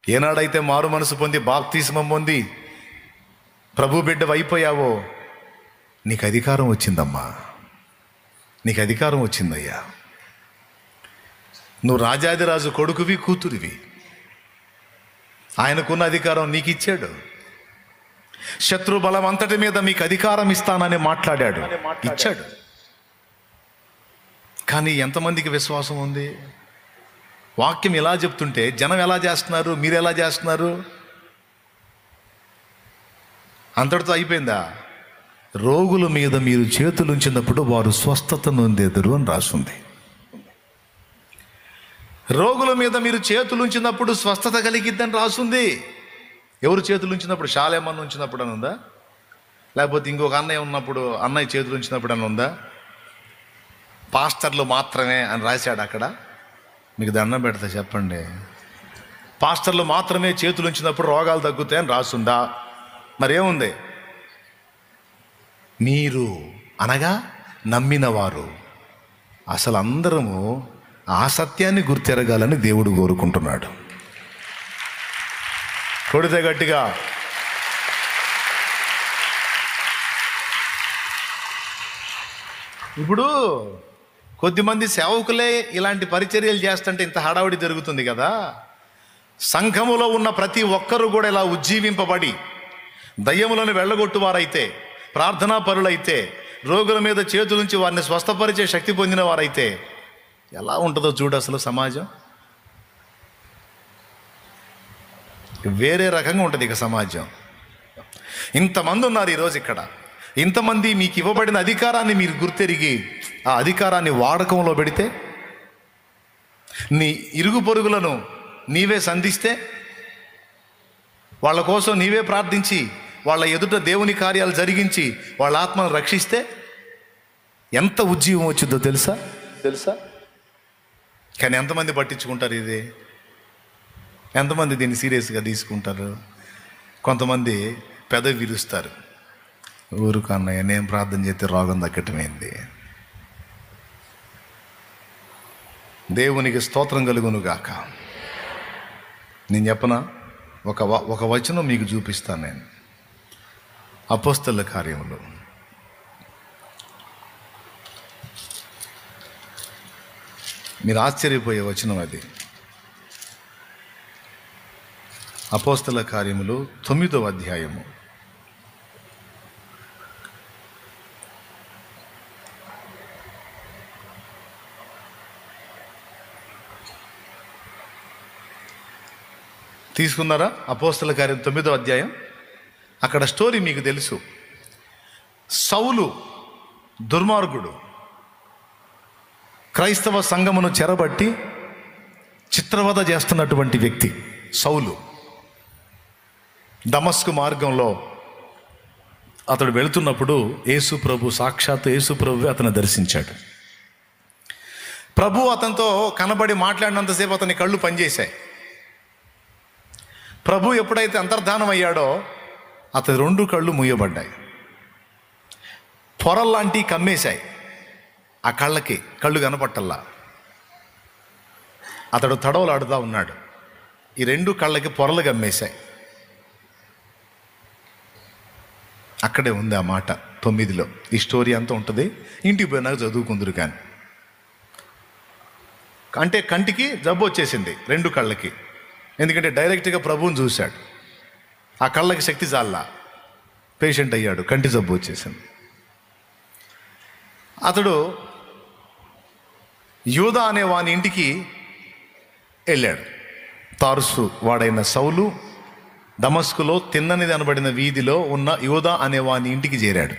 ఏనాడైతే మారు మనసు పొంది బాప్తిస్మం పొంది ప్రభు బిడ్డ అయిపోయావో నీకు అధికారం వచ్చిందమ్మా, నీకు అధికారం వచ్చిందయ్యా. నువ్వు రాజాదిరాజు కొడుకువి, కూతురివి. ఆయనకున్న అధికారం నీకు ఇచ్చాడు. శత్రు బలం అంతటి మీద మీకు అధికారం ఇస్తానని మాట్లాడాడు, ఇచ్చాడు. కానీ ఎంతమందికి విశ్వాసం ఉంది? వాక్యం ఎలా చెప్తుంటే జనం ఎలా చేస్తున్నారు, మీరు ఎలా చేస్తున్నారు? అంతటితో అయిపోయిందా? రోగుల మీద మీరు చేతులుంచినప్పుడు వారు స్వస్థత నొందెదరు అని రాస్తుంది. రోగుల మీద మీరు చేతులుంచినప్పుడు స్వస్థత కలిగిద్దని రాస్తుంది. ఎవరు చేతులుంచినప్పుడు? శాలేమన్న ఉంచినప్పుడు అని ఉందా? లేకపోతే ఇంకొక అన్నయ్య ఉన్నప్పుడు అన్నయ్య చేతులుంచినప్పుడు అని ఉందా? పాస్టర్లు మాత్రమే అని రాశాడు అక్కడ. మీకు దండం పెడతా చెప్పండి, పాస్టర్లు మాత్రమే చేతులుంచినప్పుడు రోగాలు తగ్గుతాయని రాసుందా? మరేముంది? మీరు అనగా నమ్మినవారు. అసలు అందరము ఆ సత్యాన్ని గుర్తెరగాలని దేవుడు కోరుకుంటున్నాడు. కొడితే గట్టిగా. ఇప్పుడు కొద్దిమంది సేవకులే ఇలాంటి పరిచర్యలు చేస్తుంటే ఇంత హడావుడి జరుగుతుంది కదా. సంఘములో ఉన్న ప్రతి ఒక్కరూ కూడా ఇలా ఉజ్జీవింపబడి దయ్యములను వెళ్ళగొట్టువారైతే, ప్రార్థనా పరులైతే, రోగుల మీద చేతులుంచి వారిని స్వస్థపరిచే శక్తి పొందిన వారైతే ఎలా ఉంటుందో చూడు. అసలు సమాజం వేరే రకంగా ఉంటుంది. ఇక సమాజం ఇంతమంది ఉన్నారు ఈరోజు ఇక్కడ. ఇంతమంది మీకు ఇవ్వబడిన అధికారాన్ని మీరు గుర్తెరిగి ఆ అధికారాన్ని వాడకంలో పెడితే, నీ ఇరుగు పొరుగులను నీవే సంధిస్తే, వాళ్ళ కోసం నీవే ప్రార్థించి వాళ్ళ ఎదుట దేవుని కార్యాలు జరిగించి వాళ్ళ ఆత్మను రక్షిస్తే ఎంత ఉజ్జీవం వచ్చిందో తెలుసా? కానీ ఎంతమంది పట్టించుకుంటారు ఇది? ఎంతమంది దీన్ని సీరియస్గా తీసుకుంటారు? కొంతమంది పెదవి విరుస్తారు. ఊరుకు అన్నయ్య, నేను ప్రార్థన చేస్తే రోగం తగ్గటమైంది. దేవునికి స్తోత్రం కలుగును గాక. నేను చెప్పనా? ఒక వచనం మీకు చూపిస్తాను. నేను అపోస్తలుల కార్యములు మీరు ఆశ్చర్యపోయే వచనం అది. అపోస్తలుల కార్యములు 9వ అధ్యాయము. తీసుకున్నారా? అపోస్తలుల కార్యం 9వ అధ్యాయం. అక్కడ స్టోరీ మీకు తెలుసు. సౌలు దుర్మార్గుడు, క్రైస్తవ సంఘమును చెరబట్టి చిత్రవద చేస్తున్నటువంటి వ్యక్తి సౌలు. దమస్కు మార్గంలో అతడు వెళుతున్నప్పుడు సాక్షాత్ యేసు ప్రభు అతను దర్శించాడు. ప్రభు అతనితో కనబడి మాట్లాడినంతసేపు అతని కళ్ళు పనిచేశాయి. ప్రభు ఎప్పుడైతే అంతర్ధానం అయ్యాడో అతని 2 కళ్ళు మూయబడ్డాయి. పొరల్లాంటివి కమ్మేశాయి. ఆ కళ్ళు కనపట్టల్లా. అతడు తడవలాడుతూ ఉన్నాడు. ఈ 2 కళ్ళకి పొరలు కమ్మేశాయి. అక్కడే ఉంది ఆ మాట 9లో. ఈ స్టోరీ అంతా ఉంటుంది, ఇంటికి పోయినాక చదువుకుందరు. కానీ అంటే కంటికి జబ్బు వచ్చేసింది 2 కళ్ళకి. ఎందుకంటే డైరెక్ట్గా ప్రభువుని చూశాడు. ఆ కళ్ళకి శక్తి చాలా, పేషెంట్ అయ్యాడు, కంటి జబ్బు వచ్చేసింది. అతడు యూదా అనే వాని ఇంటికి వెళ్ళాడు. తార్సు వాడైన సౌలు దమస్కులో తిన్ననిది అనబడిన వీధిలో ఉన్న యూదా అనే వాని ఇంటికి చేరాడు.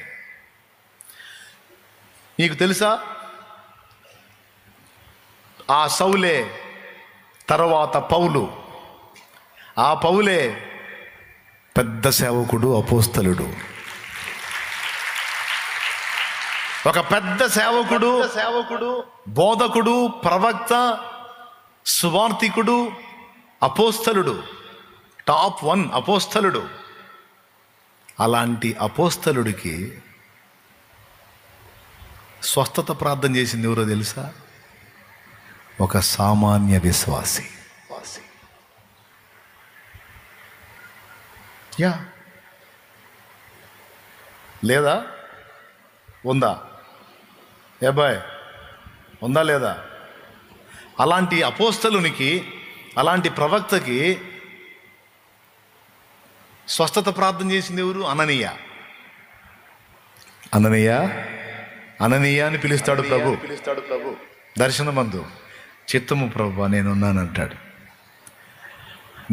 నీకు తెలుసా, ఆ సౌలే తర్వాత పౌలు. ఆ పౌలే పెద్ద సేవకుడు, అపోస్తలుడు. ఒక పెద్ద సేవకుడు, బోధకుడు, ప్రవక్త, సువార్తికుడు, అపోస్తలుడు, టాప్ 1 అపోస్తలుడు. అలాంటి అపోస్తలుడికి స్వస్థత ప్రార్థన చేసింది ఎవరో తెలుసా? ఒక సామాన్య విశ్వాసి. యా, లేదా? ఉందా? ఏబాయ్, ఉందా లేదా? అలాంటి అపోస్తలునికి, అలాంటి ప్రవక్తకి స్వస్థత ప్రార్థన చేసింది ఎవరు? అననీయ. అననీయ అననీయ అని పిలుస్తాడు ప్రభు. దర్శనమందు, చిత్తము ప్రభు నేనున్నానంటాడు.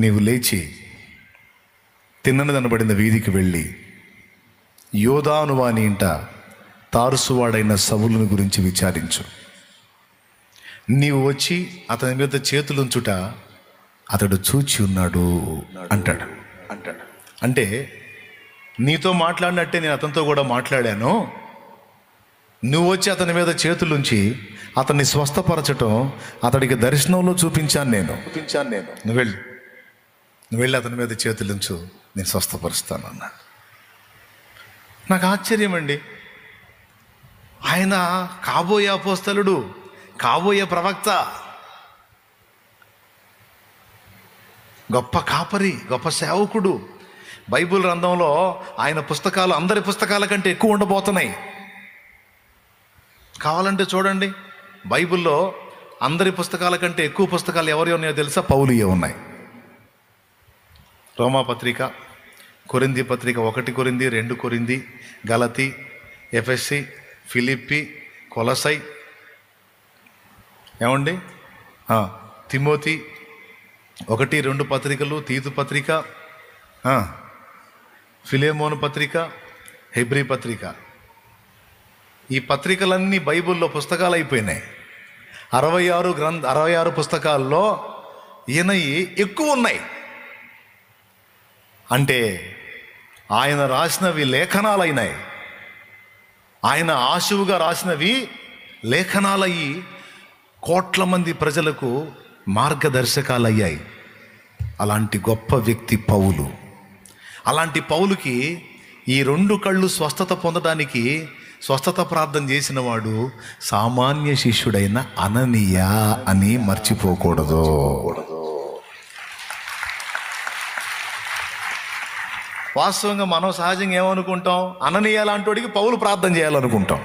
నీవు లేచి తిన్నదనబడిన వీధికి వెళ్ళి యోధాను వాని ఇంట తారుసువాడైన సౌలుని గురించి విచారించు. నీవు వచ్చి అతని మీద చేతులుంచుట అతడు చూచి ఉన్నాడు అంటాడు. అంటే నీతో మాట్లాడినట్టే నేను అతనితో కూడా మాట్లాడాను. నువ్వు వచ్చి అతని మీద చేతులుంచి అతన్ని స్వస్థపరచటం అతడికి దర్శనంలో చూపించాను నేను. నువ్వు వెళ్ళి అతని మీద చేతులుంచు, నేను స్వస్థపరుస్తాను అన్నాడు. నాకు ఆశ్చర్యం అండి. ఆయన కాబోయే అపోస్తలుడు, కాబోయే ప్రవక్త, గొప్ప కాపరి, గొప్ప సేవకుడు. బైబిల్ గ్రంథంలో ఆయన పుస్తకాలు అందరి పుస్తకాల కంటే ఎక్కువ ఉండబోతున్నాయి. కావాలంటే చూడండి, బైబిల్లో అందరి పుస్తకాల కంటే ఎక్కువ పుస్తకాలు ఎవరి ఉన్నాయో తెలుసా? పౌలుయే ఉన్నాయి. రోమాపత్రిక, కొరింథీ పత్రిక, 1 కొరింథీ, 2 కొరింథీ, గలతీ, ఎఫెసీ, ఫిలిప్పీ, కొలసై, ఏమండి, తిమోతి 1, 2 పత్రికలు, తీతు పత్రిక, ఫిలేమోను పత్రిక, హెబ్రీ పత్రిక. ఈ పత్రికలన్నీ బైబిల్లో పుస్తకాలు అయిపోయినాయి. 66 పుస్తకాల్లో ఈయనవి ఎక్కువ ఉన్నాయి. అంటే ఆయన రాసినవి లేఖనాలైనాయి. ఆయన ఆశువుగా రాసినవి లేఖనాలయ్యి కోట్ల మంది ప్రజలకు మార్గదర్శకాలయ్యాయి. అలాంటి గొప్ప వ్యక్తి పౌలు. అలాంటి పౌలుకి ఈ 2 కళ్ళు స్వస్థత పొందడానికి స్వస్థత ప్రార్థన చేసిన వాడు సామాన్య శిష్యుడైన అననీయ అని మర్చిపోకూడదు. వాస్తవంగా మనం సహజంగా ఏమనుకుంటాం? అననీయ లాంటోడికి పౌలు ప్రార్థన చేయాలనుకుంటాం.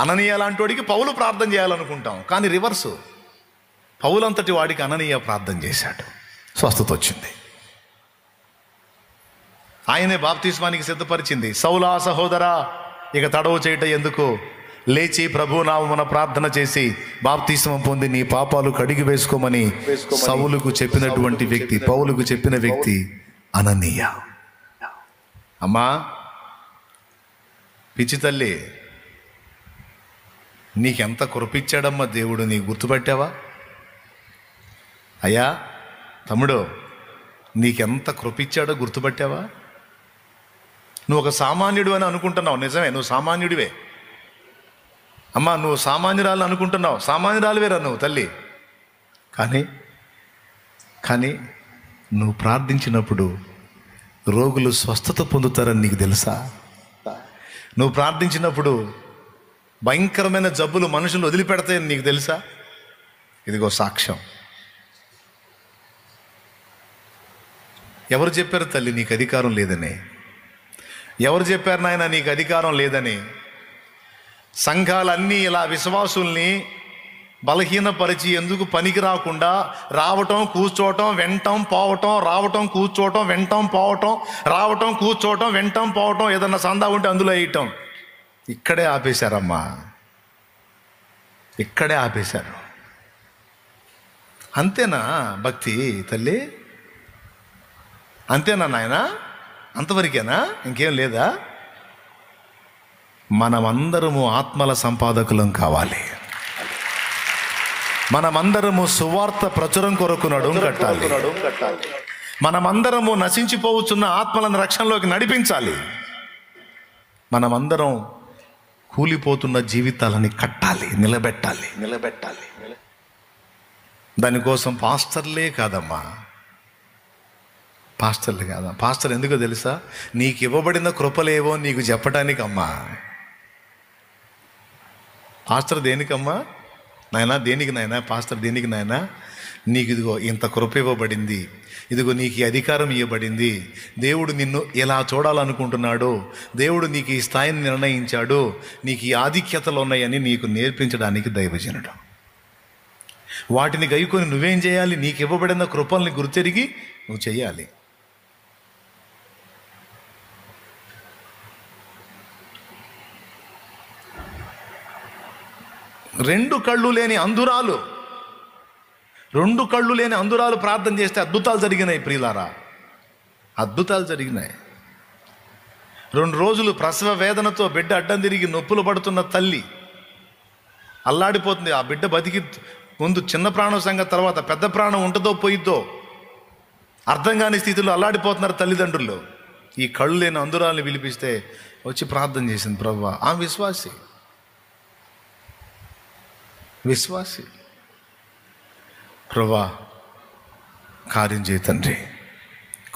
అననీయ లాంటోడికి పౌలు ప్రార్థన చేయాలనుకుంటాం. కానీ రివర్సు, పౌలంతటి వాడికి అననీయ ప్రార్థన చేశాడు, స్వస్థత వచ్చింది. ఆయనే బాప్తిస్మానికి సిద్ధపరిచింది. సౌలా సహోదరా, ఇక తడవు చేయట ఎందుకు? లేచి ప్రభునామమున ప్రార్థన చేసి బాప్తిస్మం పొంది నీ పాపాలు కడిగి వేసుకోమని సౌలుకు చెప్పినటువంటి వ్యక్తి, పౌలుకు చెప్పిన వ్యక్తి అననీయ. అమ్మా పిచ్చి తల్లి, నీకెంత కృపిచ్చాడమ్మా దేవుడు, నీ గుర్తుపట్టావా? అయ్యా తమ్ముడు, నీకెంత కృపిచ్చాడో గుర్తుపట్టావా? నువ్వు ఒక సామాన్యుడు అని అనుకుంటున్నావు. నిజమే, నువ్వు సామాన్యుడివే. అమ్మా నువ్వు సామాన్యురాలు అనుకుంటున్నావు. సామాన్యురాలువేరా నువ్వు తల్లి. కానీ నువ్వు ప్రార్థించినప్పుడు రోగులు స్వస్థత పొందుతారని నీకు తెలుసా? నువ్వు ప్రార్థించినప్పుడు భయంకరమైన జబ్బులు మనుషులు వదిలిపెడతాయని నీకు తెలుసా? ఇదిగో సాక్ష్యం. ఎవరు చెప్పారు తల్లి నీకు అధికారం లేదని? ఎవరు చెప్పారు నాయన నీకు అధికారం లేదని? సంఘాలన్నీ ఇలా విశ్వాసుల్ని బలహీనపరిచి ఎందుకు పనికి రాకుండా రావటం, కూర్చోవటం, వెంటం, పోవటం, రావటం, కూర్చోవటం, వెంటం, పోవటం, రావటం, కూర్చోవటం, వెంటం, పోవటం, ఏదన్నా సందా ఉంటే అందులో వేయటం. ఇక్కడే ఆపేశారమ్మా, ఇక్కడే ఆపేశారు. అంతేనా భక్తి తల్లి? అంతేనా నాయన? అంతవరకేనా? ఇంకేం లేదా? మనమందరము ఆత్మల సంపాదకులం కావాలి. మనమందరము సువార్త ప్రచురం కొరకు నడుం కట్టాలి. మనమందరము నశించిపోవచ్చున్న ఆత్మలను రక్షణలోకి నడిపించాలి. మనమందరం కూలిపోతున్న జీవితాలని కట్టాలి, నిలబెట్టాలి. దానికోసం పాస్టర్లే కాదమ్మా, పాస్టర్లు కాదా? పాస్టర్ ఎందుకో తెలుసా? నీకు ఇవ్వబడిన కృపలేవో నీకు చెప్పటానికమ్మా. పాస్టర్ దేనికమ్మా నాయనా? దేనికి నాయనా పాస్టర్? దేనికి నాయనా? నీకు ఇదిగో ఇంత కృప ఇవ్వబడింది, ఇదిగో నీకు ఈ అధికారం ఇవ్వబడింది, దేవుడు నిన్ను ఎలా చూడాలనుకుంటున్నాడో, దేవుడు నీకు ఈ స్థాయిని నిర్ణయించాడు, నీకు ఈ ఆధిక్యతలు ఉన్నాయని నీకు నేర్పించడానికి దైవజనుడు. వాటిని గైకొని నువ్వేం చేయాలి? నీకు ఇవ్వబడిన కృపల్ని గుర్తెరిగి నువ్వు చేయాలి. రెండు కళ్ళు లేని అందురాలు ప్రార్థన చేస్తే అద్భుతాలు జరిగినాయి ప్రియులారా, అద్భుతాలు జరిగినాయి. 2 రోజులు ప్రసవ వేదనతో బిడ్డ అడ్డం తిరిగి నొప్పులు పడుతున్న తల్లి అల్లాడిపోతుంది. ఆ బిడ్డ బతికి ముందు చిన్న ప్రాణం సంగతి, తర్వాత పెద్ద ప్రాణం ఉంటుందో పోయిద్దో అర్థం కాని స్థితిలో అల్లాడిపోతున్నారు తల్లిదండ్రులు. ఈ కళ్ళు లేని అందురాల్ని పిలిపిస్తే వచ్చి ప్రార్థన చేసింది. ప్రభువా, ఆ విశ్వాసి ప్రభువా కార్యం చేయి తండ్రి,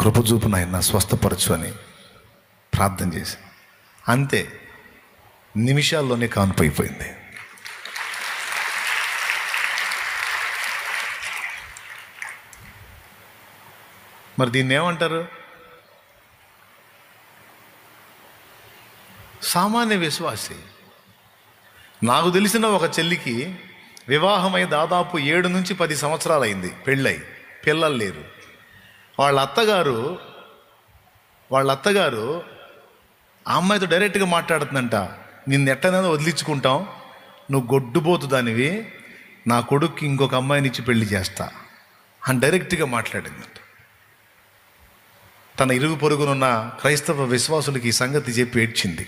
కృపచూపు నాయన, స్వస్థపరచు అని ప్రార్థన చేసి అంతే నిమిషాల్లోనే కాన్పైపోయింది. మరి దీన్ని ఏమంటారు? సామాన్య విశ్వాసి. నాకు తెలిసిన ఒక చెల్లికి వివాహమై దాదాపు 7 నుంచి 10 సంవత్సరాలు అయింది, పెళ్ళై పిల్లలు లేరు. వాళ్ళ అత్తగారు ఆ అమ్మాయితో డైరెక్ట్గా మాట్లాడుతుందంట, నిన్ను ఎట్టనైనా వదిలించుకుంటాం, నువ్వు గొడ్డుబోతు దానివి, నా కొడుక్కి ఇంకొక అమ్మాయిని ఇచ్చి పెళ్లి చేస్తా అని డైరెక్ట్గా మాట్లాడిందంట. తన ఇరుగు పొరుగునున్న క్రైస్తవ విశ్వాసులకి ఈ సంగతి చెప్పి ఏడ్చింది.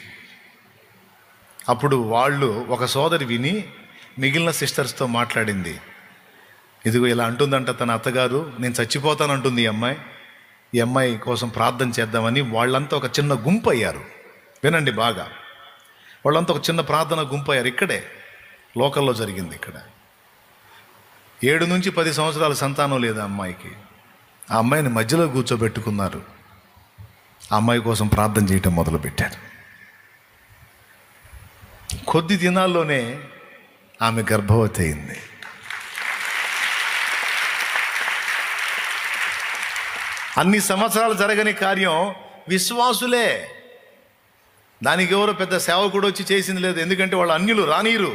అప్పుడు వాళ్ళు ఒక సోదరి విని మిగిలిన సిస్టర్స్తో మాట్లాడింది. ఇదిగో ఇలా అంటుందంట తన అత్తగారు, నేను చచ్చిపోతానంటుంది ఈ అమ్మాయి కోసం ప్రార్థన చేద్దామని వాళ్ళంతా ఒక చిన్న గుంపు అయ్యారు. వినండి బాగా, వాళ్ళంతా ఒక చిన్న ప్రార్థన గుంపు అయ్యారు. ఇక్కడే లోకల్లో జరిగింది. ఇక్కడ 7 నుంచి 10 సంవత్సరాల సంతానం లేదు ఆ అమ్మాయికి. ఆ అమ్మాయిని మధ్యలో కూర్చోబెట్టుకున్నారు. ఆ అమ్మాయి కోసం ప్రార్థన చేయటం మొదలుపెట్టారు. కొద్ది దినాల్లోనే ఆమె గర్భవతి అయింది. అన్ని సంవత్సరాలు జరగని కార్యం విశ్వాసులే. దానికి ఎవరో పెద్ద సేవకుడు వచ్చి చేసింది లేదు. ఎందుకంటే వాళ్ళు అన్యులు, రానీరు,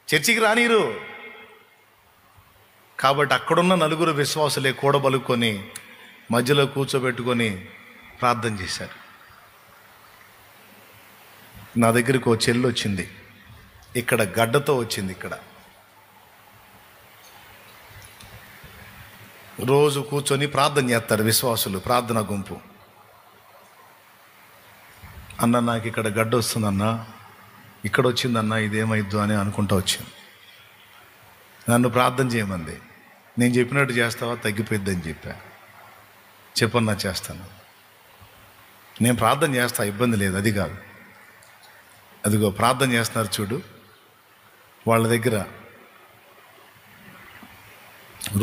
చర్చికి రానీరు. కాబట్టి అక్కడున్న 4 విశ్వాసులే కూడబలుకొని మధ్యలో కూర్చోబెట్టుకొని ప్రార్థన చేశారు. నా దగ్గరికి ఓ చెల్లి వచ్చింది, ఇక్కడ గడ్డతో వచ్చింది. ఇక్కడ రోజు కూర్చొని ప్రార్థన చేస్తారు విశ్వాసులు, ప్రార్థన గుంపు. అన్న నాకు ఇక్కడ గడ్డ వస్తుందన్నా, ఇక్కడ వచ్చిందన్నా, ఇదేమైద్దు అని అనుకుంటూ వచ్చింది. నన్ను ప్రార్థన చేయమంది. నేను చెప్పినట్టు చేస్తావా? తగ్గిపోయిద్దని చెప్పా. చెప్పన్నా చేస్తాను, నేను ప్రార్థన చేస్తా, ఇబ్బంది లేదు, అది కాదు. అదిగో ప్రార్థన చేస్తున్నారు చూడు, వాళ్ళ దగ్గర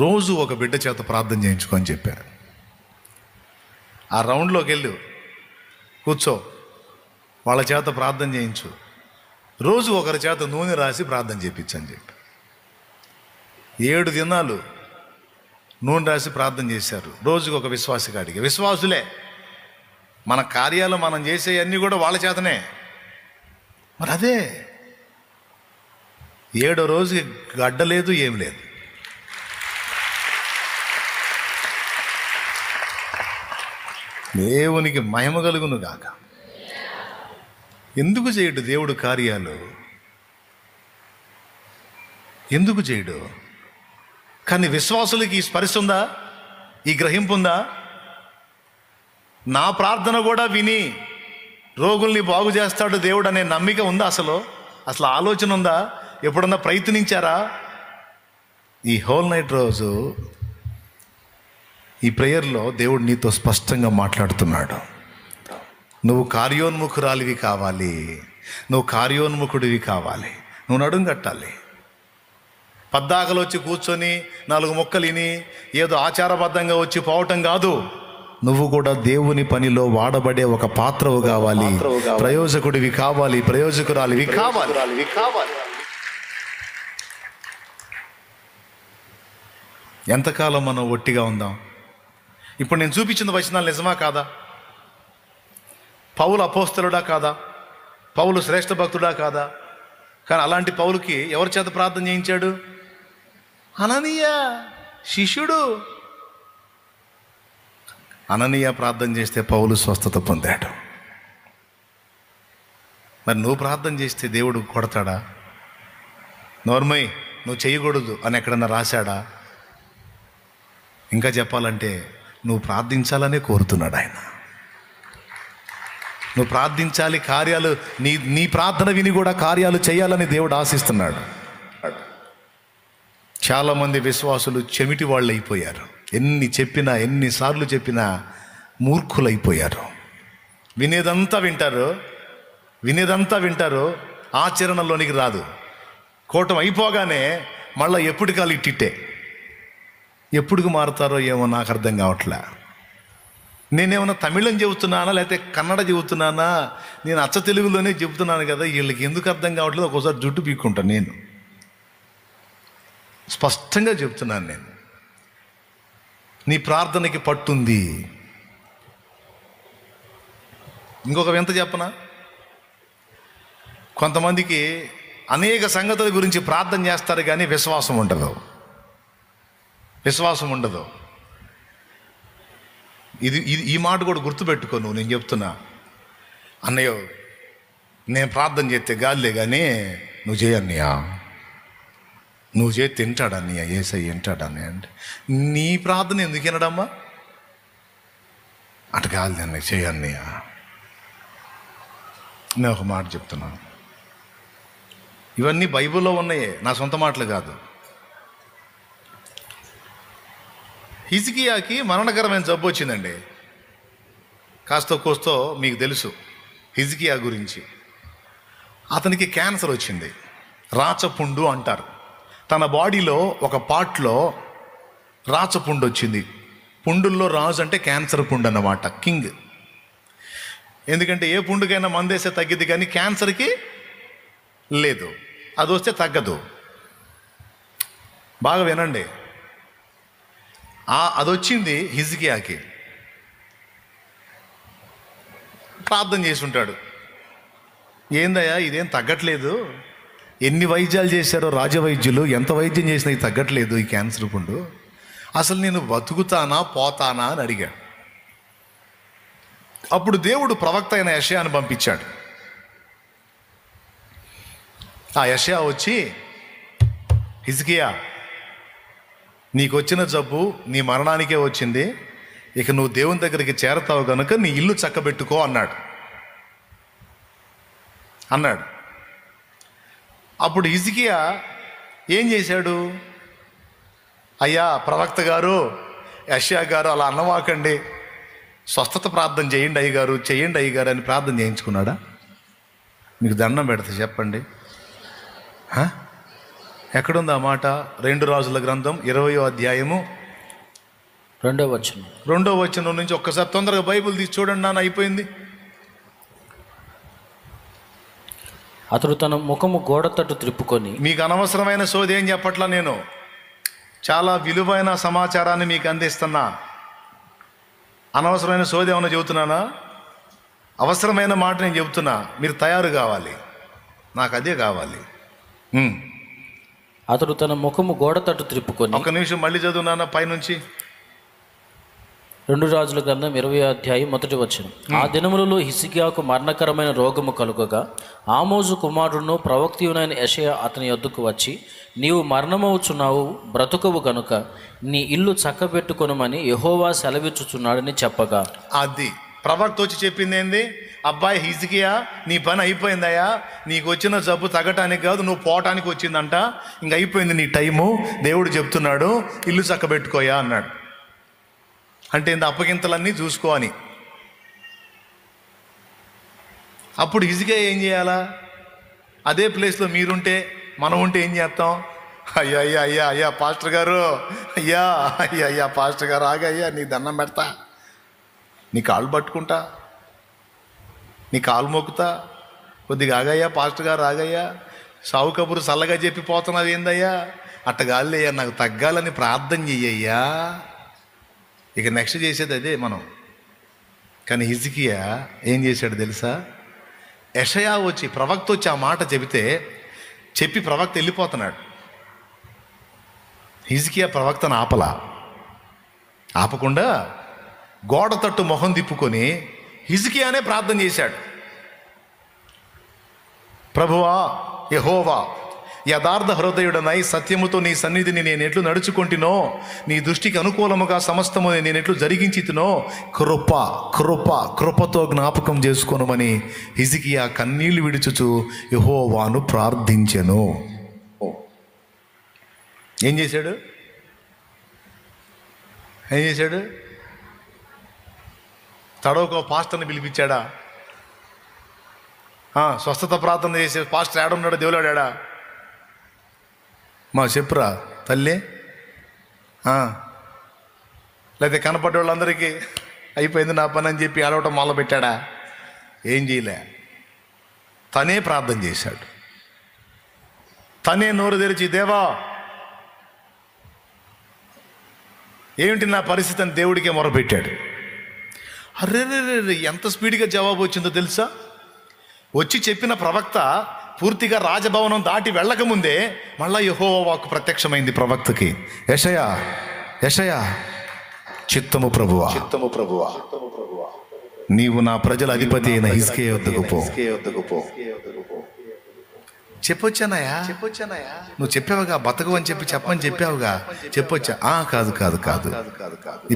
రోజు ఒక బిడ్డ చేత ప్రార్థన చేయించుకో అని చెప్పారు. ఆ రౌండ్లోకి వెళ్ళు, కూర్చో, వాళ్ళ చేత ప్రార్థన చేయించు, రోజు ఒకరి చేత నూనె రాసి ప్రార్థన చేయించని చెప్పి 7 దినాలు నూనె రాసి ప్రార్థన చేశారు. రోజుకు ఒక విశ్వాసి కాడికి. విశ్వాసులే, మన కార్యాలు మనం చేసేవన్నీ కూడా వాళ్ళ చేతనే. మరి అదే 7వ రోజుకి గడ్డ లేదు, ఏం లేదు. దేవునికి మహిమ కలుగును గాక. ఎందుకు చేయడు దేవుడు కార్యాలు? ఎందుకు చేయడు? కానీ విశ్వాసులకి ఈ స్పర్శ ఉందా? ఈ గ్రహింపు ఉందా? నా ప్రార్థన కూడా విని రోగుల్ని బాగు చేస్తాడు దేవుడు అనే నమ్మిక ఉందా? అసలు ఆలోచన ఉందా? ఎప్పుడన్నా ప్రయత్నించారా? ఈ హోల్ నైట్ రోజు ఈ ప్రేయర్లో దేవుడు నీతో స్పష్టంగా మాట్లాడుతున్నాడు. నువ్వు కార్యోన్ముఖురాలివి కావాలి, నువ్వు కార్యోన్ముఖుడివి కావాలి. నువ్వు నడుం కట్టాలి. పద్దాకలు వచ్చి కూర్చొని 4 ముక్కలు విని ఏదో ఆచారబద్ధంగా వచ్చి పోవటం కాదు. నువ్వు కూడా దేవుని పనిలో వాడబడే ఒక పాత్రవు కావాలి, ప్రయోజకుడివి కావాలి, ప్రయోజకురాలివి కావాలి. ఎంతకాలం మనం ఒట్టిగా ఉందాం? ఇప్పుడు నేను చూపించిన వచనాలు నిజమా కాదా? పౌలు అపోస్తలుడా కాదా? పౌలు శ్రేష్ఠ భక్తుడా కాదా? కానీ అలాంటి పౌలుకి ఎవరి చేత ప్రార్థన చేయించాడు? అననీయ శిష్యుడు. అననీయ ప్రార్థన చేస్తే పౌలు స్వస్థత పొందాడు. మరి నువ్వు ప్రార్థన చేస్తే దేవుడు కొడతాడా? నోర్మయ్ నువ్వు చేయకూడదు అని ఎక్కడన్నా రాశాడా? ఇంకా చెప్పాలంటే నువ్వు ప్రార్థించాలనే కోరుతున్నాడు ఆయన. నువ్వు ప్రార్థించాలి, కార్యాలు నీ ప్రార్థన విని కూడా కార్యాలు చేయాలని దేవుడు ఆశిస్తున్నాడు. చాలామంది విశ్వాసులు చెమిటి వాళ్ళు అయిపోయారు. ఎన్ని చెప్పినా, ఎన్నిసార్లు చెప్పినా మూర్ఖులైపోయారు. వినేదంతా వింటారు, ఆచరణలోనికి రాదు. కూటం అయిపోగానే మళ్ళీ ఎప్పటికాలు ఇట్టిట్టే. ఎప్పుడుకు మారుతారో ఏమో నాకు అర్థం కావట్లే. నేనేమన్నా తమిళం చెబుతున్నానా లేకపోతే కన్నడ చెబుతున్నానా? నేను అచ్చ తెలుగులోనే చెబుతున్నాను కదా, వీళ్ళకి ఎందుకు అర్థం కావట్లేదు? ఒక్కోసారి జుట్టు పీక్కుంటాను. నేను స్పష్టంగా చెప్తున్నాను, నేను నీ ప్రార్థనకి పట్టుంది. ఇంకొక వింత చెప్పనా? కొంతమందికి అనేక సంగతుల గురించి ప్రార్థన చేస్తారు కానీ విశ్వాసం ఉండదు. ఈ మాట కూడా గుర్తుపెట్టుకో నువ్వు. నేను చెప్తున్నా, అన్నయ్య నేను ప్రార్థన చేస్తే గాలిలే కానీ నువ్వు చేయన్నయ్యా, నువ్వు చేతి తింటాడన్నయ్య, ఏసై వింటాడన్నయ్య అంటే నీ ప్రార్థన ఎందుకు వినడమ్మా? అటు గాలి అన్నయ్య చేయన్నయ్య. నేను ఒక మాట చెప్తున్నాను, ఇవన్నీ బైబిల్లో ఉన్నాయే, నా సొంత మాటలు కాదు. హిజ్కియాకి మరణకరమైన జబ్బు వచ్చిందండి. కాస్తో కోస్తో మీకు తెలుసు హిజ్కియా గురించి. అతనికి క్యాన్సర్ వచ్చింది, రాచపుండు అంటారు. తన బాడీలో ఒక పార్ట్లో రాచపుండు వచ్చింది. పుండుల్లో రాజు అంటే క్యాన్సర్ పుండు అన్నమాట, కింగ్. ఎందుకంటే ఏ పుండుకైనా మందేస్తే తగ్గిద్ది కానీ క్యాన్సర్కి లేదు, అది వస్తే తగ్గదు. బాగా వినండి, అది వచ్చింది హిజ్కియాకి. ప్రార్థన చేసి ఉంటాడు, ఏందయ్యా ఇదేం తగ్గట్లేదు, ఎన్ని వైద్యాలు చేశారో రాజవైద్యులు, ఎంత వైద్యం చేసినా ఇది తగ్గట్లేదు ఈ క్యాన్సర్ పుండు, అసలు నేను బతుకుతానా పోతానా అని అడిగాడు. అప్పుడు దేవుడు ప్రవక్త అయిన యెషయాను పంపించాడు. ఆ యెషయా వచ్చి, హిజ్కియా నీకు వచ్చిన జబ్బు నీ మరణానికే వచ్చింది, ఇక నువ్వు దేవుని దగ్గరికి చేరతావు కనుక నీ ఇల్లు చక్కబెట్టుకో అన్నాడు. అప్పుడు హిజ్కియా ఏం చేశాడు? అయ్యా ప్రవక్త గారు, యెషయా గారు అలా అన్నవాకండి, స్వస్థత ప్రార్థన చేయండి అయ్యగారు అని ప్రార్థన చేయించుకున్నాడా? మీకు దండం పెడతా చెప్పండి, ఎక్కడుంది ఆ మాట? 2 రాజుల గ్రంథం 20వ అధ్యాయము 2వ వచనం నుంచి ఒక్కసారి తొందరగా బైబిల్ తీసి చూడండి నాన్న, అయిపోయింది. అతడు తన ముఖము గోడ తట్టు త్రిప్పుకొని, మీకు అనవసరమైన సోది ఏం చెప్పట్లా, నేను చాలా విలువైన సమాచారాన్ని మీకు అందిస్తున్నా. అనవసరమైన సోది ఏమన్నా చెబుతున్నానా? అవసరమైన మాట నేను చెబుతున్నా. మీరు తయారు కావాలి, నాకు అదే కావాలి. అతడు తన ముఖము గోడ తట్టు త్రిప్పుకొని, ఒక నిమిషం మళ్ళీ చదువునానా పైనుంచి. 2 రాజుల గ్రంథం 20వ అధ్యాయం 1వ వచనం. ఆ దినములలో హిజ్కియాకు మరణకరమైన రోగము కలుగగా ఆమోజు కుమారుడును ప్రవక్తయునైన యెషయా అతని యొద్దకు వచ్చి, నీవు మరణమవుచున్నావు, బ్రతుకవు గనుక నీ ఇల్లు చక్కబెట్టుకొనుమని యెహోవా సెలవిచ్చుచున్నాడని చెప్పగా, అది ప్రవక్త వచ్చి చెప్పింది ఏంది? అబ్బాయి హిజ్కియా, నీ పని అయిపోయిందయ్యా, నీకు వచ్చిన జబ్బు తగ్గటానికి కాదు నువ్వు పోవటానికి వచ్చిందంట, ఇంక అయిపోయింది నీ టైము, దేవుడు చెప్తున్నాడు ఇల్లు చక్కబెట్టుకోయా అన్నాడు. అంటే ఇంత అప్పగింతలన్నీ చూసుకో అని. అప్పుడు హిజ్కియా ఏం చేయాలా? అదే ప్లేస్లో మీరుంటే, మనం ఉంటే ఏం చేస్తాం? అయ్యా అయ్యా అయ్యా అయ్యా పాస్టర్ గారు, అయ్యా అయ్యా అయ్యా పాస్టర్ గారు ఆగయ్యా, నీ దండం పెడతా, నీ కాళ్ళు పట్టుకుంటా, నీ కాలు మొక్కుతా, కొద్దిగా ఆగయ్యా పాస్టర్ గారు ఆగయ్యా, సావు కబురు చల్లగా చెప్పి పోతున్నావు ఏందయ్యా, అట్టగాళ్ళయ్యా, నాకు తగ్గాలని ప్రార్థన చెయ్యయ్యా. ఇక నెక్స్ట్ చేసేది అదే మనం. కానీ హిజ్కియా ఏం చేశాడు తెలుసా? యెషయా వచ్చి, ప్రవక్త వచ్చి ఆ మాట చెప్పి ప్రవక్త వెళ్ళిపోతున్నాడు. హిజ్కియా ప్రవక్తను ఆపకుండా గోడ తట్టు మొహం తిప్పుకొని హిజ్కియానే ప్రార్థన చేశాడు. ప్రభువా యెహోవా, యథార్థ హృదయుడనై సత్యముతో నీ సన్నిధిని నేను ఎట్లు నడుచుకుంటునో, నీ దృష్టికి అనుకూలముగా సమస్తము నేను ఎట్లు జరిగించితునో కృపతో జ్ఞాపకం చేసుకోనమని హిజ్కియా కన్నీళ్లు విడుచుచు యెహోవాను ప్రార్థించెను. ఏం చేశాడు? తడవకో పాస్టర్ని పిలిపించాడా? స్వస్థత ప్రార్థన చేసే పాస్టర్ ఏడున్నాడు? దేవులాడా? చెప్పురా తల్లి. లేకపోతే కనపడ్డ వాళ్ళందరికీ అయిపోయింది నా పని అని చెప్పి ఆడవటం మొదలుపెట్టాడా? ఏం చేయలే. తనే ప్రార్థన చేశాడు. తనే నోరు తెరిచి, దేవా ఏమిటి నా పరిస్థితి అని దేవుడికే మొరపెట్టాడు. అర్రే ఎంత స్పీడ్గా జవాబు వచ్చిందో తెలుసా? వచ్చి చెప్పిన ప్రవక్త పూర్తిగా రాజభవనం దాటి వెళ్ళకముందే మళ్ళా యెహోవా వాక్కు ప్రత్యక్షమైంది ప్రవక్తకి. యెషయా, చిత్తము ప్రభువా, నీవు నా ప్రజల అధిపతి అయిన హిజ్కియా వద్దకు పో. చెప్పొచ్చానయా? నువ్వు చెప్పావుగా బతకు అని చెప్పమని చెప్పావుగా, చెప్పొచ్చా? కాదు.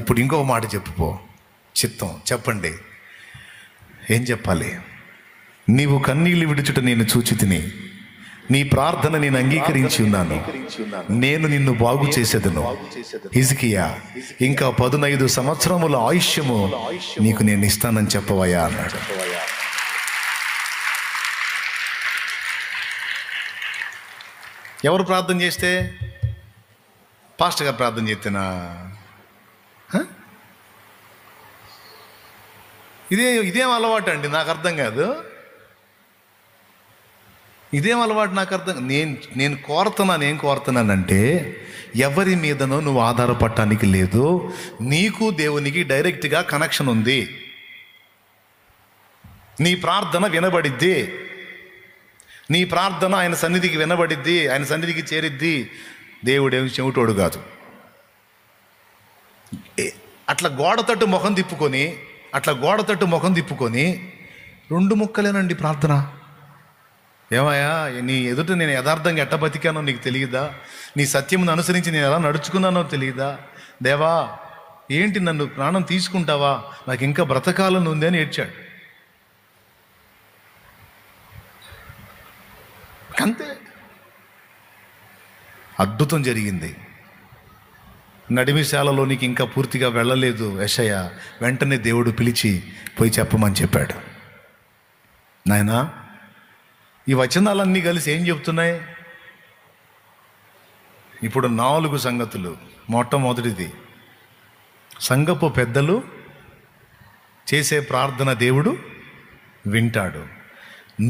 ఇప్పుడు ఇంకో మాట చెప్పుపో. చిత్తం చెప్పండి. ఏం చెప్పాలి? నీవు కన్నీళ్లు విడుచుట నేను చూచి తిని, నీ ప్రార్థన నేను అంగీకరించి ఉన్నాను, నేను నిన్ను బాగు చేసేదను. హిజ్కియా, ఇంకా 15 సంవత్సరముల ఆయుష్యము నీకు నేను ఇస్తానని చెప్పవయ్యా అన్నాడు. ఎవరు ప్రార్థన చేస్తే? పాస్టర్ గారు ప్రార్థన చేస్తేనా? ఇదేం అలవాటు అండి? నాకు అర్థం కాదు. ఇదేం అలవాటు నాకు అర్థం. నేను ఏం కోరుతున్నానంటే, ఎవరి మీదనో నువ్వు ఆధారపడటానికి లేదు. నీకు దేవునికి డైరెక్ట్గా కనెక్షన్ ఉంది. నీ ప్రార్థన వినబడిద్ది. నీ ప్రార్థన ఆయన సన్నిధికి వినబడిద్ది, ఆయన సన్నిధికి చేరిద్ది. దేవుడేమి చెవిటోడు కాదు. అట్లా గోడ తట్టు ముఖం తిప్పుకొని 2 ముక్కలేనండి ప్రార్థన. ఏమయ్యా, నీ ఎదుట నేను యథార్థంగా ఎట్ట బతికానో నీకు తెలియదా? నీ సత్యమును అనుసరించి నేను ఎలా నడుచుకున్నానో తెలియదా? దేవా, ఏంటి నన్ను ప్రాణం తీసుకుంటావా? నాకు ఇంకా బ్రతకాలని ఉంది అని ఏడ్చాడు. అంతే. అద్భుతం జరిగింది. నడిమిశాలలోనికి ఇంకా పూర్తిగా వెళ్ళలేదు యెషయా. వెంటనే దేవుడు పిలిచి పోయి చెప్పమని చెప్పాడు. నాయనా, ఈ వచనాలన్నీ కలిసి ఏం చెప్తున్నాయి? ఇప్పుడు 4 సంగతులు. మొట్టమొదటిది, సంఘపు పెద్దలు చేసే ప్రార్థన దేవుడు వింటాడు.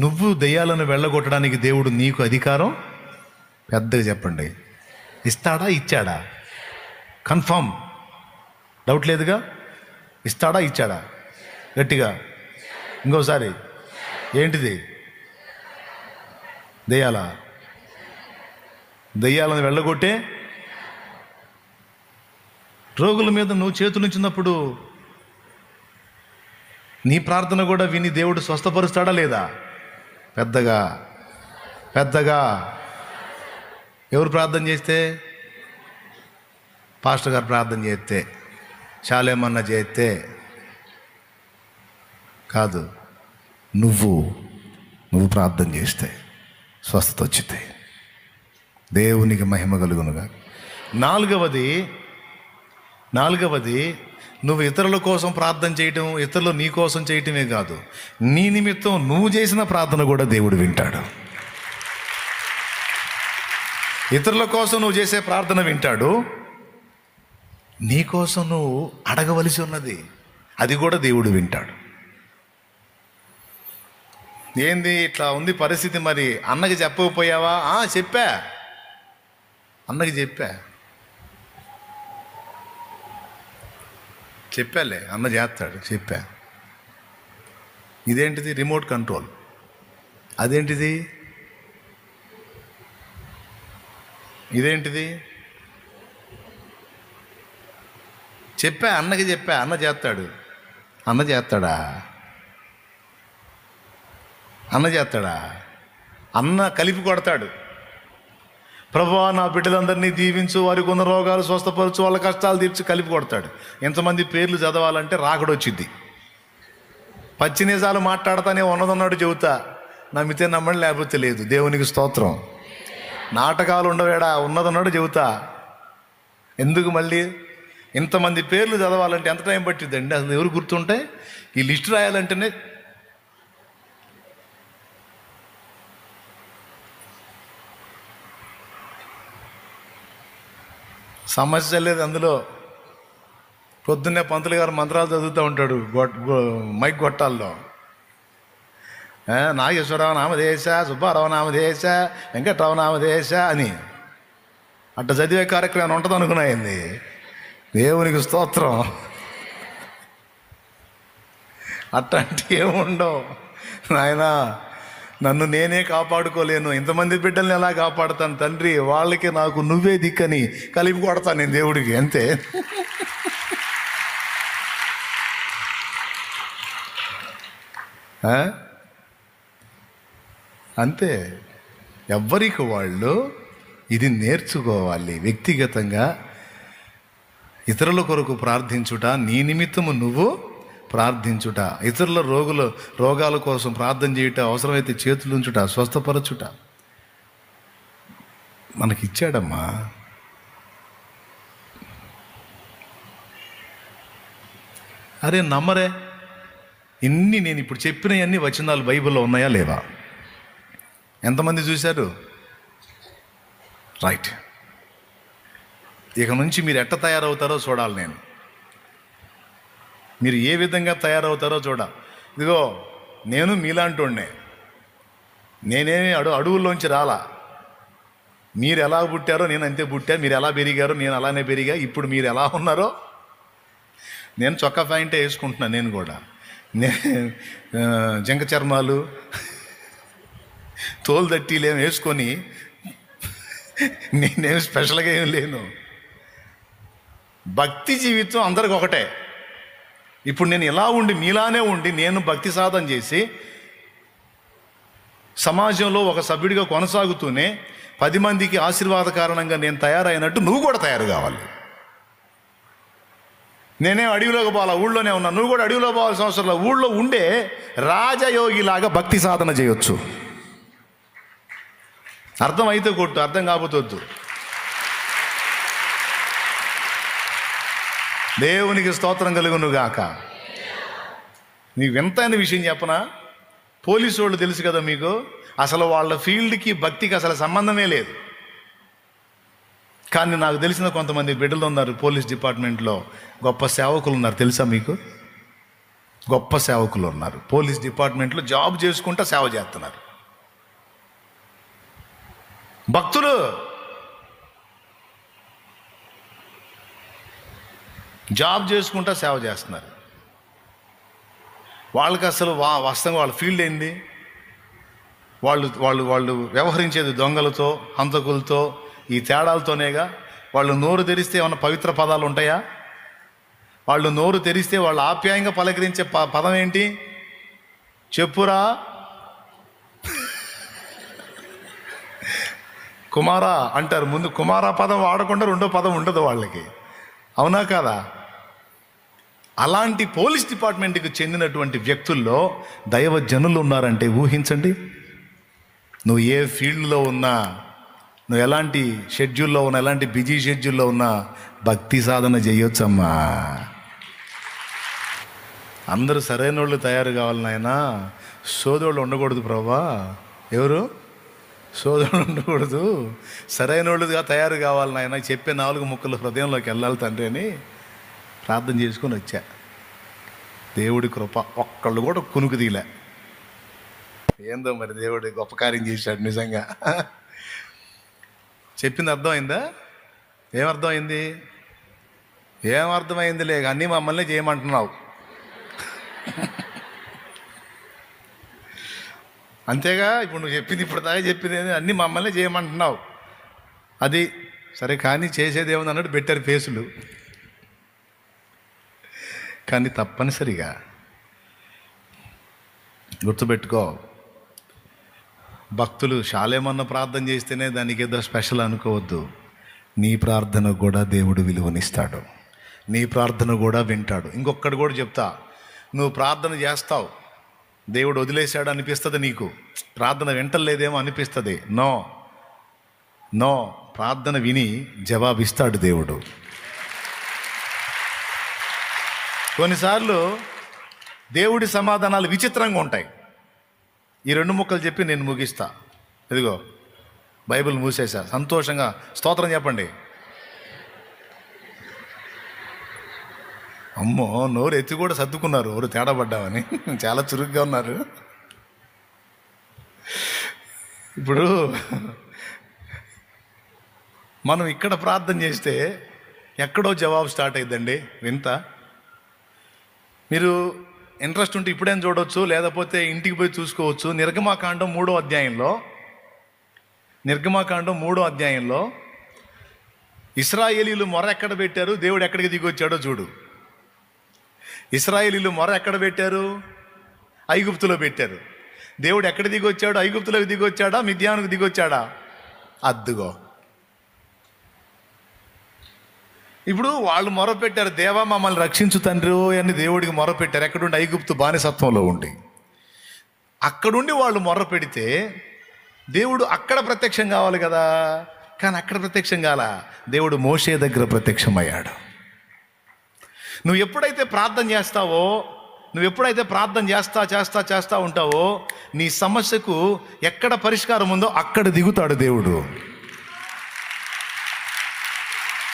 నువ్వు దెయ్యాలను వెళ్ళగొట్టడానికి దేవుడు నీకు అధికారం, పెద్దగా చెప్పండి, ఇస్తాడా? ఇచ్చాడా? కన్ఫర్మ్, డౌట్ లేదుగా. ఇస్తాడా? ఇచ్చాడా? గట్టిగా ఇంకోసారి. ఏంటిది? దెయ్యాలను వెళ్ళగొట్టే రోగుల మీద నువ్వు చేతులుంచినప్పుడు నీ ప్రార్థన కూడా విని దేవుడు స్వస్థపరుస్తాడా లేదా? పెద్దగా ఎవరు ప్రార్థన చేస్తే? పాస్టర్ గారు ప్రార్థన చేస్తే, చాలేమన్నా చేస్తే కాదు, నువ్వు ప్రార్థన చేస్తే స్వస్థత వచ్చితే. దేవునికి మహిమ కలుగునుగా. నాలుగవది, నువ్వు ఇతరుల కోసం ప్రార్థన చేయటం, ఇతరులు నీ కోసం చేయటమే కాదు, నీ నిమిత్తం నువ్వు చేసిన ప్రార్థన కూడా దేవుడు వింటాడు. ఇతరుల కోసం నువ్వు చేసే ప్రార్థన వింటాడు. నీ కోసం నువ్వు అడగవలసి ఉన్నది, అది కూడా దేవుడు వింటాడు. ఏంది ఇట్లా ఉంది పరిస్థితి, మరి అన్నకి చెప్పకపోయావా? చెప్పా. అన్నకి చెప్పాలే, అన్న చేస్తాడు, చెప్పా. ఇదేంటిది? Remote control. అదేంటిది? ఇదేంటిది? అన్నకి చెప్పా, అన్న చేస్తాడు. అన్న చేస్తాడా? అన్న కలిపి కొడతాడు. ప్రభువా, నా బిడ్డలందరినీ దీవించు, వారికి ఉన్న రోగాలు స్వస్థపరచు, వాళ్ళ కష్టాలు తీర్చి కలిపి కొడతాడు. ఎంతమంది పేర్లు చదవాలంటే రాకడొచ్చిద్ది. పచ్చి నిజాలు మాట్లాడతానే ఉన్నదన్నాడు చెబుతా, నమ్మితే నమ్మండి, లేకపోతే లేదు. దేవునికి స్తోత్రం. నాటకాలు ఉండవేడా, ఉన్నదన్నాడు చెబుతా. ఎందుకు మళ్ళీ ఇంతమంది పేర్లు చదవాలంటే ఎంత టైం పట్టిద్దండి? అసలు ఎవరు గుర్తుంటాయి? ఈ లిస్ట్ రాయాలంటేనే సమస్య లేదు. అందులో పొద్దున్నే పంతులు గారు మంత్రాలు చదువుతూ ఉంటాడు మైక్ గొట్టాల్లో. నాగేశ్వరరావు నామదేశ, సుబ్బారావు నామదేశ, వెంకట్రావు నామదేశ అని అట్ట చదివే కార్యక్రమం ఉంటుంది అనుకున్నాయింది. దేవునికి స్తోత్రం. అట్లాంటి ఏముండవు నాయనా. నన్ను నేనే కాపాడుకోలేను, ఇంతమంది బిడ్డల్ని ఎలా కాపాడుతాను తండ్రి? వాళ్ళకి నాకు నువ్వే దిక్కని కలిపి కొడతాను నేను దేవుడికి, అంతే. అంతే. ఎవ్వరికి వాళ్ళు ఇది నేర్చుకోవాలి. వ్యక్తిగతంగా ఇతరుల కొరకు ప్రార్థించుట, నీ నిమిత్తము నువ్వు ప్రార్థించుట, ఇతరుల రోగాల కోసం ప్రార్థన చేయుట, అవసరమైతే చేతులుంచుట, స్వస్థపరచుట మనకిచ్చాడమ్మా. అరే నమ్మరే, ఇన్ని నేను ఇప్పుడు చెప్పినవన్నీ వచనాలు బైబిల్లో ఉన్నాయా లేవా? ఎంతమంది చూశారు? రైట్. ఇక నుంచి మీరు ఎట్ట తయారవుతారో చూడాలి నేను. మీరు ఏ విధంగా తయారవుతారో ఇదిగో నేను మీలాంటోడ్నే. నేనేమి అడవుల్లోంచి రాలా. మీరు ఎలా పుట్టారో నేను అంతే పుట్టా, మీరు ఎలా పెరిగారో నేను అలానే పెరిగా. ఇప్పుడు మీరు ఎలా ఉన్నారో నేను చొక్కా ప్యాంటే వేసుకుంటున్నాను. నేను కూడా జంక చర్మాలు తోలు దట్టీలేం వేసుకొని నేనేం స్పెషల్గా ఏం లేను. భక్తి జీవితం అందరికి ఒకటే. ఇప్పుడు నేను ఇలా ఉండి మీలానే ఉండి నేను భక్తి సాధన చేసి సమాజంలో ఒక సభ్యుడిగా కొనసాగుతూనే 10 మందికి ఆశీర్వాద కారణంగా నేను తయారైనట్టు నువ్వు కూడా తయారు కావాలి. నేనే అడవిలోకి పోవాలా, ఊళ్ళోనే ఉన్నా, నువ్వు కూడా అడవిలో పోవాల్సిన అవసరం లేదు. ఊళ్ళో ఉండే రాజయోగిలాగా భక్తి సాధన చేయొచ్చు. అర్థం అయితే కొట్టు, అర్థం కాకపోతే వద్దు. దేవునికి స్తోత్రం కలుగును గాక. నీకు వింతైన విషయం చెప్పనా? పోలీసు వాళ్ళు తెలుసు కదా మీకు, అసలు వాళ్ళ ఫీల్డ్కి భక్తికి అసలు సంబంధమే లేదు. కానీ నాకు తెలిసిన కొంతమంది బిడ్డలు ఉన్నారు పోలీస్ డిపార్ట్మెంట్లో, గొప్ప సేవకులు ఉన్నారు. తెలుసా మీకు? గొప్ప సేవకులు ఉన్నారు పోలీస్ డిపార్ట్మెంట్లో, జాబ్ చేసుకుంటూ సేవ చేస్తున్నారు. భక్తులు జాబ్ చేసుకుంటూ సేవ చేస్తున్నారు. వాళ్ళకి అసలు వాస్తవంగా వాళ్ళ ఫీల్డ్ ఏంది? వాళ్ళు వ్యవహరించేది దొంగలతో, హంతకులతో, ఈ తేడాలతోనేగా. వాళ్ళు నోరు తెరిస్తే ఏమన్నా పవిత్ర పదాలు ఉంటాయా? వాళ్ళు నోరు తెరిస్తే వాళ్ళు ఆప్యాయంగా పలకరించే పదం ఏంటి? చెప్పురా కుమారా అంటారు. ముందు కుమారా పదం వాడకుండా రెండో పదం ఉండదు వాళ్ళకి. అవునా కాదా? అలాంటి పోలీస్ డిపార్ట్మెంట్కి చెందినటువంటి వ్యక్తుల్లో దైవజనులు ఉన్నారంటే ఊహించండి. నువ్వు ఏ ఫీల్డ్లో ఉన్నా, నువ్వు ఎలాంటి షెడ్యూల్లో ఉన్నా, ఎలాంటి బిజీ షెడ్యూల్లో ఉన్నా భక్తి సాధన చేయొచ్చమ్మా. అందరూ సరైన వాళ్ళు తయారు కావాలి నాయనా. సోదరులు ఉండకూడదు ప్రభా. ఎవరు సోదరులు ఉండకూడదు, సరైన వాళ్ళుగా తయారు కావాలి నాయన. చెప్పే 4 ముక్కలు హృదయంలోకి వెళ్ళాలి తండ్రి అని ప్రార్థన చేసుకొని వచ్చా. దేవుడి కృప, ఒక్కళ్ళు కూడా కునుకు తీలే. ఏందో మరి దేవుడి గొప్ప కార్యం చేశాడు నిజంగా. చెప్పింది అర్థమైందా? ఏమర్థమైంది? ఏమర్థమైంది లేక అన్నీ మమ్మల్ని చేయమంటున్నావు. అంతేగా, ఇప్పుడు నువ్వు చెప్పింది, ఇప్పుడు దాకా చెప్పింది అన్నీ మమ్మల్ని చేయమంటున్నావు. అది సరే కానీ చేసేది ఏముంది అన్నట్టు పెట్టారు ఫేసులు. కానీ తప్పనిసరిగా గుర్తుపెట్టుకో, భక్తులు శాలేమన్న ప్రార్థన చేస్తేనే దానికి ఏదో స్పెషల్ అనుకోవద్దు. నీ ప్రార్థన కూడా దేవుడు విలువనిస్తాడు, నీ ప్రార్థన కూడా వింటాడు. ఇంకొకటి కూడా చెప్తా, నువ్వు ప్రార్థన చేస్తావు, దేవుడు వదిలేశాడు అనిపిస్తుంది, నీకు ప్రార్థన వింటలేదేమో అనిపిస్తుంది. నో నో, ప్రార్థన విని జవాబిస్తాడు దేవుడు. కొన్నిసార్లు దేవుడి సమాధానాలు విచిత్రంగా ఉంటాయి. ఈ 2 ముక్కలు చెప్పి నేను ముగిస్తా. ఇదిగో బైబిల్ మూసేసా, సంతోషంగా స్తోత్రం చెప్పండి. అమ్మో, నోరు ఎత్తి కూడా సర్దుకున్నారు, ఎవరు తేడా పడ్డామని. చాలా చురుగ్గా ఉన్నారు. ఇప్పుడు మనం ఇక్కడ ప్రార్థన చేస్తే ఎక్కడో జవాబు స్టార్ట్ అయ్యిందండి. వింత. మీరు ఇంట్రెస్ట్ ఉంటే ఇప్పుడేం చూడవచ్చు, లేకపోతే ఇంటికి పోయి చూసుకోవచ్చు. నిర్గమాకాండం 3వ అధ్యాయంలో ఇశ్రాయేలీలు మొర ఎక్కడ పెట్టారు, దేవుడు ఎక్కడికి దిగొచ్చాడో చూడు. ఇశ్రాయేలీలు మొర ఎక్కడ పెట్టారు? ఐగుప్తులో పెట్టారు. దేవుడు ఎక్కడ దిగొచ్చాడు? ఐగుప్తులోకి దిగొచ్చాడా, మిద్యానుకు దిగొచ్చాడా? అద్దుగో. ఇప్పుడు వాళ్ళు మొరపెట్టారు, దేవా మమ్మల్ని రక్షించు తండ్రి అని దేవుడికి మొరపెట్టారు. ఎక్కడుండి? ఐగుప్తు బానిసత్వంలో ఉండి. అక్కడుండి వాళ్ళు మొర్ర పెడితే దేవుడు అక్కడ ప్రత్యక్షం కావాలి కదా, కానీ అక్కడ ప్రత్యక్షం కాల. దేవుడు మోషే దగ్గర ప్రత్యక్షమయ్యాడు. నువ్వు ఎప్పుడైతే ప్రార్థన చేస్తావో, చేస్తా ఉంటావో, నీ సమస్యకు ఎక్కడ పరిష్కారం ఉందో అక్కడ దిగుతాడు దేవుడు.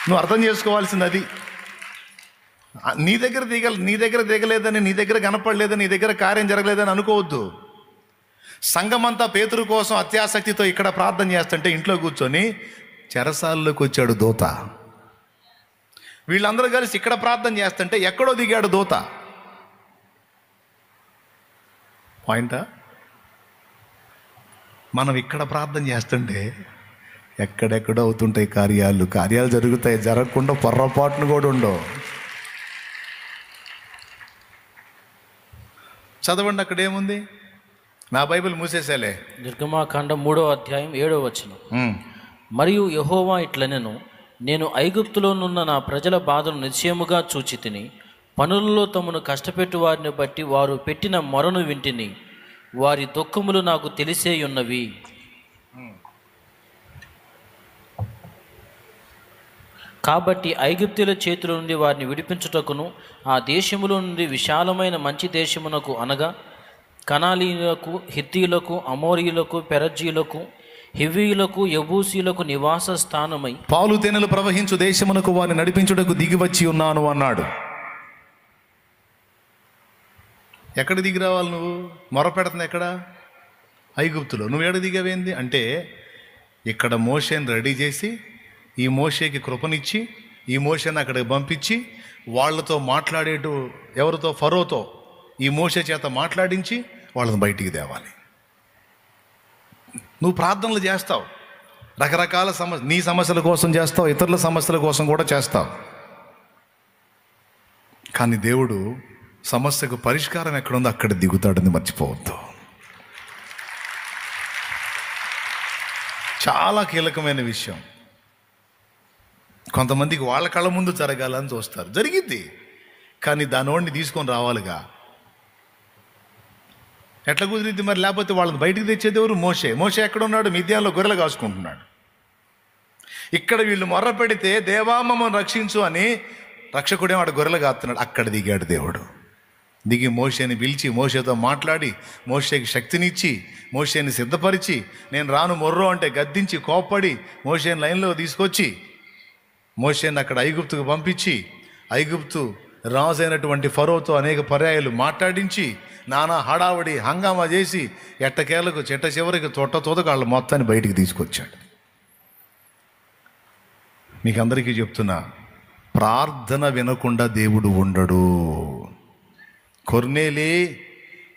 నువ్వు అర్థం చేసుకోవాల్సింది అది. నీ దగ్గర దిగలేదని, నీ దగ్గర కనపడలేదని, నీ దగ్గర కార్యం జరగలేదని అనుకోవద్దు. సంఘమంతా పేతురు కోసం అత్యాసక్తితో ఇక్కడ ప్రార్థన చేస్తుంటే ఇంట్లో కూర్చొని చెరసాల్లోకి వచ్చాడు దూత. వీళ్ళందరూ కలిసి ఇక్కడ ప్రార్థన చేస్తుంటే ఎక్కడో దిగాడు దూత. పాయింటా? మనం ఇక్కడ ప్రార్థన చేస్తుంటే ఎక్కడెక్కడో అవుతుంటాయి కార్యాలు జరుగుతాయి, జరగకుండా పొర్రపాట్లు కూడా ఉండవు. చదవండి, అక్కడ ఏముంది? నా బైబిల్ మూసేసేలే. నిర్గమాకాండం 3వ అధ్యాయం 7వ వచనం. మరియు యెహోవా ఇట్లనెను, నేను ఐగుప్తులోనున్న నా ప్రజల బాధను నిశ్చయముగా చూచి తిని, పనులలో తమను కష్టపెట్టు వారిని బట్టి వారు పెట్టిన మొరను వింటిని, వారి దుఃఖములు నాకు తెలిసేయున్నవి. కాబట్టి ఐగుప్తుల చేతుల నుండి వారిని విడిపించుటకును, ఆ దేశములో నుండి విశాలమైన మంచి దేశమునకు, అనగా కనాలీయులకు, హిత్తీయులకు, అమోరీయులకు, పెరజ్జీయులకు, హివ్వీయులకు, యబూసీయులకు నివాస స్థానమై పాలు తేనెలు ప్రవహించు దేశమునకు వారిని నడిపించుటకు దిగివచ్చి ఉన్నాను అన్నాడు. ఎక్కడ దిగి రావాలి నువ్వు? మొరపెడుతుంది ఎక్కడ? ఐగుప్తులో. నువ్వు ఎక్కడ దిగవేంది అంటే, ఇక్కడ మోషేని రెడీ చేసి, ఈ మోషేకి కృపనిచ్చి, ఈ మోషేని అక్కడికి పంపించి, వాళ్ళతో మాట్లాడేటు ఎవరితో? ఫరోతో ఈ మోషే చేత మాట్లాడించి వాళ్ళని బయటికి తేవాలి. నువ్వు ప్రార్థనలు చేస్తావు, రకరకాల నీ సమస్యల కోసం చేస్తావు, ఇతరుల సమస్యల కోసం కూడా చేస్తావు. కానీ దేవుడు సమస్యకు పరిష్కారం ఎక్కడుందో అక్కడ దిగుతాడని మర్చిపోవద్దు. చాలా కీలకమైన విషయం. కొంతమందికి వాళ్ళ కళ్ళ ముందు జరగాలని చూస్తారు, జరిగిద్ది, కానీ దానివాడిని తీసుకొని రావాలిగా. ఎట్లా కుదిరిద్ది మరి? లేకపోతే వాళ్ళని బయటికి తెచ్చేది ఎవరు? మోషే ఎక్కడ ఉన్నాడు? మిద్యాన్లో గొర్రెలు కాసుకుంటున్నాడు. ఇక్కడ వీళ్ళు మొర్ర పెడితే దేవా మమ్మల్ని రక్షించు అని రక్షకుడేమో వాడు గొర్రెలు కాస్తున్నాడు. అక్కడ దిగాడు దేవుడు. దిగి మోషేని పిలిచి, మోషేతో మాట్లాడి, మోషేకి శక్తినిచ్చి, మోషేని సిద్ధపరిచి, నేను రాను మొర్రో అంటే గద్దించి కోప్పడి మోషేని లైన్లో తీసుకొచ్చి, మోషేని అక్కడ ఐగుప్తుకు పంపించి, ఐగుప్తు రాజు అయినటువంటి ఫరోతో అనేక పర్యాయాలు మాట్లాడించి, నానా హడావడి హంగామా చేసి, ఎట్టకేలకు చిట్ట చివరికి తోటకు వాళ్ళ మొత్తాన్ని బయటికి తీసుకొచ్చాడు. మీకు అందరికీ చెప్తున్నా, ప్రార్థన వినకుండా దేవుడు ఉండడు. కొర్నేలీ,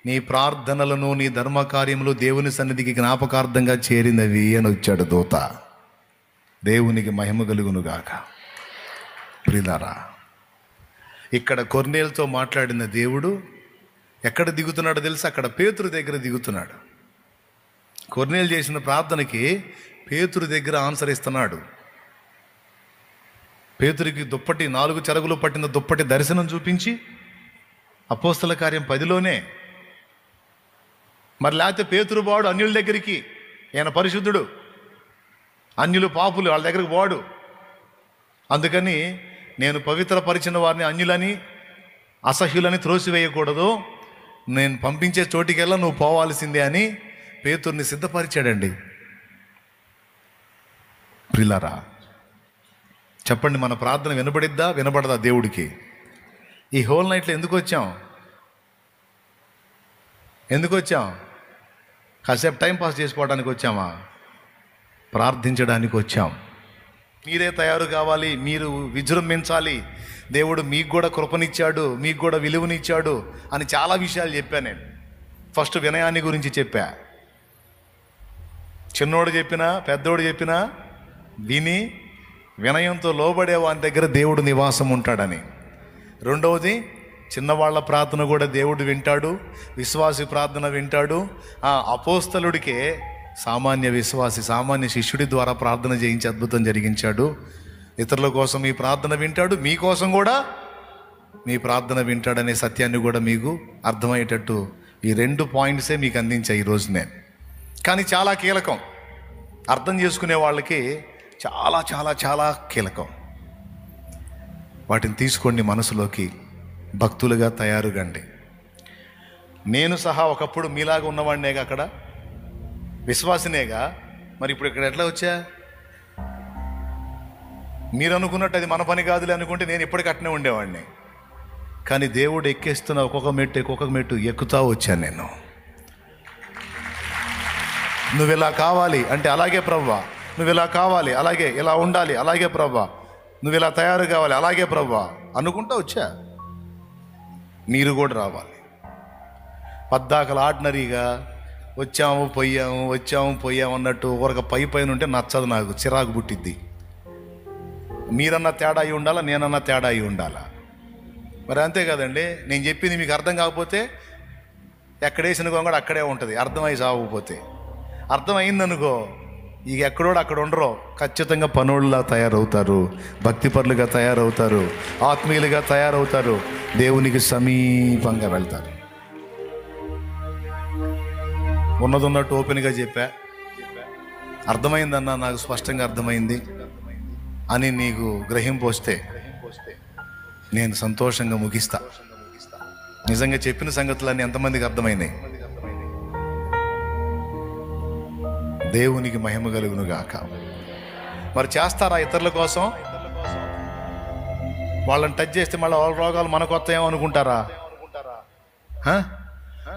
నీ ప్రార్థనలను నీ ధర్మకార్యములు దేవుని సన్నిధికి జ్ఞాపకార్థంగా చేరినవి అని వచ్చాడు దూత. దేవునికి మహిమ కలుగునుగాక. ప్రియులారా, ఇక్కడ కొర్నేలుతో మాట్లాడిన దేవుడు ఎక్కడ దిగుతున్నాడో తెలుసు? అక్కడ పేతురు దగ్గర దిగుతున్నాడు. కొర్నేలు చేసిన ప్రార్థనకి పేతురు దగ్గర ఆన్సర్ ఇస్తున్నాడు. పేతురికి 4 చెరగులు పట్టిన దుప్పటి దర్శనం చూపించి అపోస్తల కార్యం 10లోనే. మరి లేకపోతే పేతురు బాడు అన్యుల దగ్గరికి, ఈయన పరిశుద్ధుడు, అన్యులు పాపులు, వాళ్ళ దగ్గరికి పోడు. అందుకని నేను పవిత్రపరిచిన వారిని అన్యులని అసహ్యులని త్రోసివేయకూడదు, నేను పంపించే చోటికెల్లా నువ్వు పోవాల్సిందే అని పేతుర్ని సిద్ధపరిచాడండి. ప్రియులారా, చెప్పండి, మన ప్రార్థన వినబడిద్దా వినబడదా దేవుడికి? ఈ హోల్ నైట్లో ఎందుకు వచ్చాం? కాసేపు టైం పాస్ చేసుకోవడానికి వచ్చామా? ప్రార్థించడానికి వచ్చాం. మీరే తయారు కావాలి, మీరు విజృంభించాలి. దేవుడు మీకు కూడా కృపనిచ్చాడు, మీకు కూడా విలువనిచ్చాడు అని చాలా విషయాలు చెప్పాను నేను. ఫస్ట్ వినయాన్ని గురించి చెప్పా. చిన్నోడు చెప్పినా పెద్దోడు చెప్పినా విని వినయంతో లోబడే వాని దగ్గర దేవుడు నివాసం ఉంటాడని. రెండవది, చిన్నవాళ్ల ప్రార్థన కూడా దేవుడు వింటాడు, విశ్వాసి ప్రార్థన వింటాడు. ఆ అపోస్తలుడికే సామాన్య విశ్వాసి, సామాన్య శిష్యుడి ద్వారా ప్రార్థన చేయించి అద్భుతం జరిగించాడు. ఇతరుల కోసం మీ ప్రార్థన వింటాడు, మీకోసం కూడా మీ ప్రార్థన వింటాడనే సత్యాన్ని కూడా మీకు అర్థమయ్యేటట్టు ఈ 2 పాయింట్సే మీకు అందించా ఈరోజు నేను. కానీ చాలా కీలకం, అర్థం చేసుకునే వాళ్ళకి చాలా చాలా చాలా కీలకం. వాటిని తీసుకోండి మనసులోకి, భక్తులుగా తయారుగండి. నేను సహా ఒకప్పుడు మీలాగా ఉన్నవాడినేగా, అక్కడ విశ్వాసినేగా. మరి ఇప్పుడు ఇక్కడ ఎట్లా వచ్చా? మీరు అనుకున్నట్టు అది మన పని కాదులే అనుకుంటే నేను ఇప్పటికి అట్నే ఉండేవాడిని. కానీ దేవుడు ఎక్కేస్తున్న ఒక్కొక్క మెట్టు ఎక్కుతా వచ్చాను నేను. నువ్వు ఇలా కావాలి అంటే అలాగే ప్రభువా, నువ్వు ఇలా కావాలి, అలాగే ఇలా ఉండాలి, అలాగే ప్రభువా, నువ్వు ఇలా తయారు కావాలి, అలాగే ప్రభువా అనుకుంటా వచ్చా. మీరు కూడా రావాలి. పద్దాకలు ఆర్డినరీగా వచ్చాము పోయాము అన్నట్టు ఒక పైన ఉంటే నచ్చదు, నాకు చిరాకు పుట్టిద్ది. మీరన్నా తేడా అయి ఉండాలా, నేనన్నా తేడా అయి ఉండాలా. మరి అంతే కదండి. నేను చెప్పింది మీకు అర్థం కాకపోతే ఎక్కడేసిన గొంగడ అక్కడే ఉంటుంది, అర్థమై సాగకపోతే. అర్థమైందనుకో, ఇక ఎక్కడోడు అక్కడ ఉండరు, ఖచ్చితంగా పనుల్లా తయారవుతారు, భక్తిపరులుగా తయారవుతారు, ఆత్మీయులుగా తయారవుతారు, దేవునికి సమీపంగా వెళ్తారు. ఉన్నదన్నట్టు ఓపెన్గా చెప్పా, అర్థమైందన్నా, నాకు స్పష్టంగా అర్థమైంది అని నీకు గ్రహింపు వస్తే నేను సంతోషంగా ముగిస్తా. నిజంగా చెప్పిన సంగతులన్నీ ఎంతమందికి అర్థమైనాయి? దేవునికి మహిమ కలుగును గాక. మరి చేస్తారా ఇతరుల కోసం? వాళ్ళని టచ్ చేస్తే మళ్ళీ వాళ్ళ రోగాలు మనకు వస్తాయేమో అనుకుంటారా?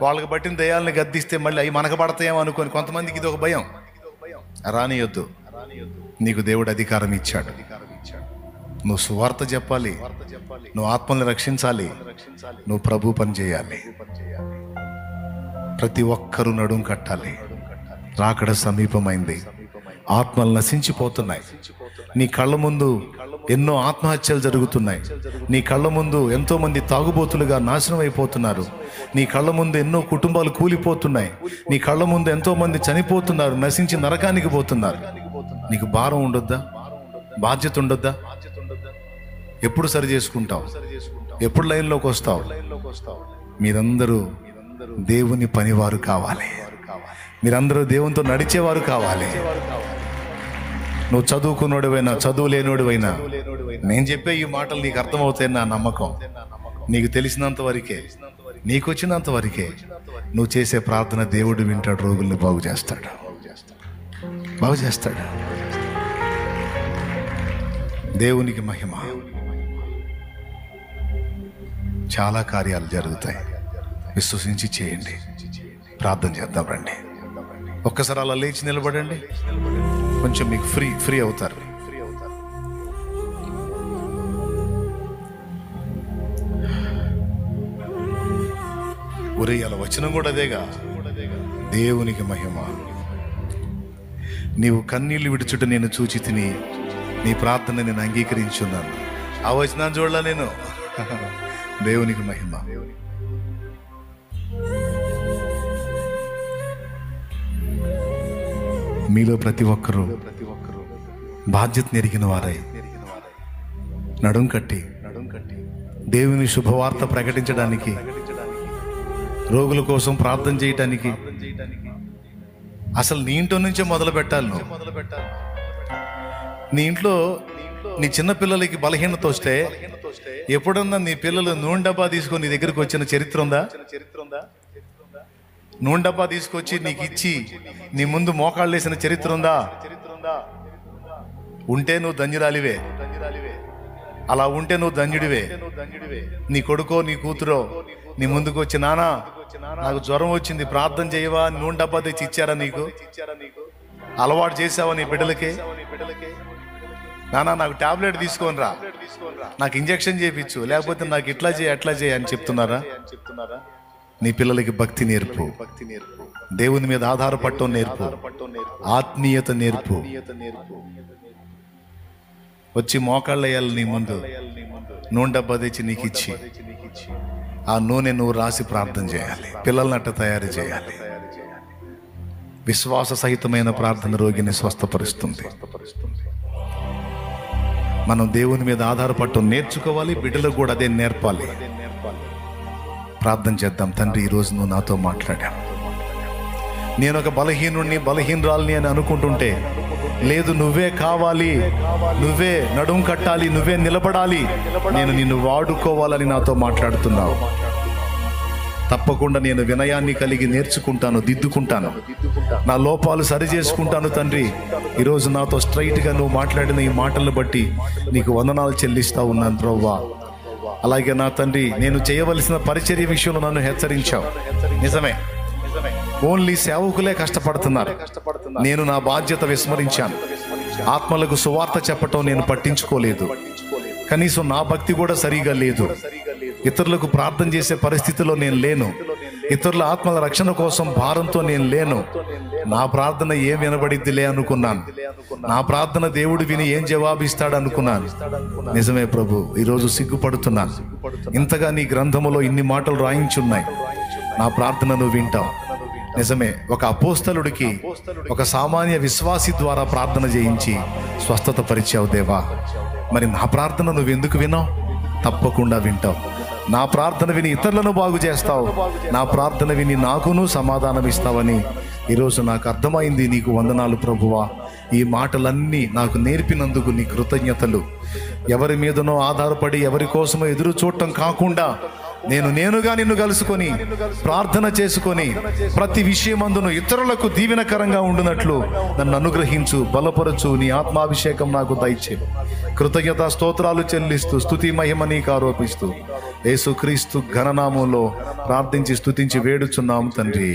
వాళ్ళకి పట్టిన దయ్యాలని గద్దిస్తే మళ్ళీ అవి మనకు పడతాయేమో అనుకొని కొంతమందికి ఇది ఒక భయం. రానియొద్దు. నీకు దేవుడు అధికారం ఇచ్చాడు. నువ్వు సువార్త చెప్పాలి, నువ్వు ఆత్మల్ని రక్షించాలి, నువ్వు ప్రభు పని చేయాలి. ప్రతి ఒక్కరూ నడుం కట్టాలి. రాకడ సమీపమైంది, ఆత్మలు నశించిపోతున్నాయి. నీ కళ్ళ ముందు ఎన్నో ఆత్మహత్యలు జరుగుతున్నాయి. నీ కళ్ళ ముందు ఎంతో మంది తాగుబోతులుగా నాశనం అయిపోతున్నారు. నీ కళ్ళ ముందు ఎన్నో కుటుంబాలు కూలిపోతున్నాయి. నీ కళ్ళ ముందు ఎంతో మంది చనిపోతున్నారు, నశించి నరకానికి పోతున్నారు. నీకు భారం ఉండొద్దా? బాధ్యత ఉండొద్దా? ఎప్పుడు సరి చేసుకుంటావు? ఎప్పుడు లైన్లోకి వస్తావు? మీరందరూ దేవుని పనివారు కావాలి. మీరందరూ దేవునితో నడిచేవారు కావాలి. నువ్వు చదువుకున్నోడివైనా చదువు లేనోడివైనా నేను చెప్పే ఈ మాటలు నీకు అర్థమవుతాయని నా నమ్మకం. నీకు తెలిసినంత వరకే, నీకు వచ్చినంత వరకే నువ్వు చేసే ప్రార్థన దేవుడు వింటాడు, రోగుల్ని బాగు చేస్తాడు. దేవునికి మహిమ. చాలా కార్యాలు జరుగుతాయి. విశ్వసించి చేయండి. ప్రార్థన చేద్దాం రండి. ఒక్కసారి అలా లేచి నిలబడండి. కొంచెం మీకు ఫ్రీ అవుతారు. ఒరే అలా వచనం కూడా అదేగా, దేవునికి మహిమ. నీవు కన్నీళ్లు విడుచుట నేను చూచి తిని, నీ ప్రార్థన నేను అంగీకరించున్నాను. ఆ వచనాన్ని చూడలా నేను. దేవునికి మహిమ. మీలో ప్రతి ఒక్కరూ బాధ్యత ఎరిగిన వారై నడుం కట్టి దేవుని శుభవార్త ప్రకటించడానికి, రోగుల కోసం ప్రార్థన చేయటానికి అసలు నీ ఇంట్లో నుంచే మొదలు పెట్టాలి. నువ్వు నీ ఇంట్లో నీ చిన్న పిల్లలకి బలహీనత వస్తే ఎప్పుడన్నా నీ పిల్లలు నూనె డబ్బా తీసుకొని నీ దగ్గరికి వచ్చిన చరిత్ర ఉందా? నూనె డబ్బా తీసుకొచ్చి నీకు ఇచ్చి నీ ముందు మోకాళ్ళు వేసిన చరిత్ర ఉందా? ఉంటే నువ్వు ధన్యురాలివే. అలా ఉంటే నువ్వు ధన్యుడివే. నీ కొడుకో నీ కూతురో నీ ముందుకు వచ్చి, నానా నాకు జ్వరం వచ్చింది ప్రార్థన చేయవా, నూనె డబ్బా తెచ్చి ఇచ్చారా నీకు? అలవాటు చేసావా నీ బిడ్డలకి? నానా నాకు టాబ్లెట్ తీసుకొని రా, నాకు ఇంజెక్షన్ చేయించు, లేకపోతే నాకు ఇట్లా చేయి అట్లా చేయి అని చెప్తున్నారా? నీ పిల్లలకి భక్తి నేర్పు, దేవుని మీద ఆధారపడటం నేర్పు, ఆత్మీయత నేర్పు. వచ్చి మోకాళ్ళు వేయాలి నీ ముందు, నూనె డబ్బా తెచ్చి నీకు ఇచ్చి ఆ నూనె నువ్వు రాసి ప్రార్థన చేయాలి. పిల్లల్ని అట్ట తయారు చేయాలి. విశ్వాస సహితమైన ప్రార్థన రోగిని స్వస్థపరుస్తుంది. మనం దేవుని మీద ఆధారపడటం నేర్చుకోవాలి, బిడ్డలకు కూడా అదే నేర్పాలి. ప్రార్థన చేద్దాం. తండ్రి, ఈరోజు నువ్వు నాతో మాట్లాడావు. నేను ఒక బలహీనరాల్ని అని అనుకుంటుంటే, లేదు నువ్వే కావాలి, నువ్వే నడుం కట్టాలి, నువ్వే నిలబడాలి, నేను నిన్ను వాడుకోవాలని నాతో మాట్లాడుతున్నావు. తప్పకుండా నేను వినయాన్ని కలిగి నేర్చుకుంటాను, దిద్దుకుంటాను, నా లోపాలు సరి చేసుకుంటాను. తండ్రి, ఈరోజు నాతో స్ట్రైట్గా నువ్వు మాట్లాడిన ఈ మాటలను బట్టి నీకు వందనాలు చెల్లిస్తా ఉన్నాను ప్రభువా. అలాగే నా తండ్రి, నేను చేయవలసిన పరిచర్య విషయంలో నన్ను హెచ్చరించావు. నిజమే, ఓన్లీ సేవకులే కష్టపడుతున్నారు, నేను నా బాధ్యత విస్మరించాను. ఆత్మలకు సువార్త చెప్పటం నేను పట్టించుకోలేదు. కనీసం నా భక్తి కూడా సరిగా లేదు. ఇతరులకు ప్రార్థన చేసే పరిస్థితిలో నేను లేను. ఇతరుల ఆత్మల రక్షణ కోసం భారంతో నేను లేను. నా ప్రార్థన ఏం వినబడిద్దిలే అనుకున్నాను. నా ప్రార్థన దేవుడు విని ఏం జవాబిస్తాడు అనుకున్నాను. నిజమే ప్రభు, ఈరోజు సిగ్గుపడుతున్నాను. ఇంతగా నీ గ్రంథములో ఇన్ని మాటలు రాయించున్నాయి. నా ప్రార్థన నువ్వు వింటావు. నిజమే, ఒక అపోస్తలుడికి ఒక సామాన్య విశ్వాసి ద్వారా ప్రార్థన చేయించి స్వస్థత పరిచావు దేవా. మరి నా ప్రార్థన నువ్వు ఎందుకు వినావు? తప్పకుండా వింటావు. నా ప్రార్థన విని ఇతరులను బాగు చేస్తావు. నా ప్రార్థన విని నాకును సమాధానం ఇస్తావని ఈరోజు నాకు అర్థమైంది. నీకు వందనాలు ప్రభువా. ఈ మాటలన్నీ నాకు నేర్పినందుకు నీ కృతజ్ఞతలు. ఎవరి మీదనో ఆధారపడి ఎవరి కోసమో ఎదురు చూడటం కాకుండా నేనుగా నిన్ను కలుసుకొని ప్రార్థన చేసుకొని ప్రతి విషయమందును ఇతరులకు దీవెనకరంగా ఉండునట్లు నన్ను అనుగ్రహించు, బలపరచు. నీ ఆత్మాభిషేకం నాకు దయచే. కృతజ్ఞత స్తోత్రాలు చెల్లిస్తూ స్తుతి మహిమ నీకు ఆరోపిస్తూ యేసుక్రీస్తు ఘననామంలో ప్రార్థించి స్తుతించి వేడుచున్నాము తండ్రి.